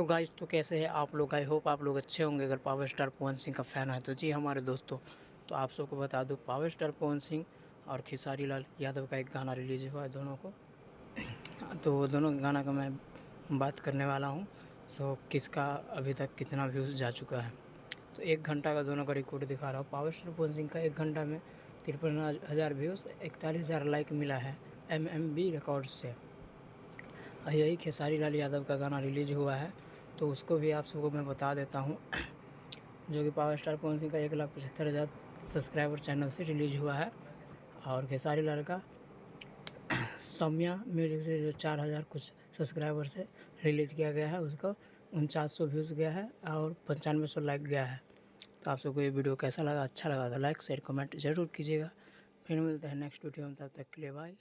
Hello guys, तो कैसे हैं आप लोग। आई होप आप लोग अच्छे होंगे। अगर पावर स्टार पवन सिंह का फ़ैन है तो जी हमारे दोस्तों, तो आप सबको बता दूं, पावर स्टार पवन सिंह और खेसारी लाल यादव का एक गाना रिलीज़ हुआ है दोनों को। तो वो दोनों गाना का मैं बात करने वाला हूं। सो किसका अभी तक कितना व्यूज़ जा चुका है। तो 1 घंटा का दोनों का रिकॉर्ड दिखा रहा हूँ। पावर स्टार पवन सिंह का 1 घंटा में 53,000 व्यूज़, 41,000 लाइक मिला है MMB रिकॉर्ड से। और यही खेसारी लाल यादव का गाना रिलीज़ हुआ है, तो उसको भी आप सबको मैं बता देता हूँ। जो कि पावर स्टार पवन सिंह का 1,75,000 सब्सक्राइबर चैनल से रिलीज़ हुआ है। और खेसारी लाल का सौम्या म्यूजिक से जो 4,000 कुछ सब्सक्राइबर से रिलीज़ किया गया है, उसको 4900 व्यूज़ गया है और 9500 लाइक गया है। तो आप सबको ये वीडियो कैसा लगा, अच्छा लगा तो लाइक शेयर कमेंट ज़रूर कीजिएगा। फिर मिलते हैं नेक्स्ट वीडियो में, तब तक के लिए बाय।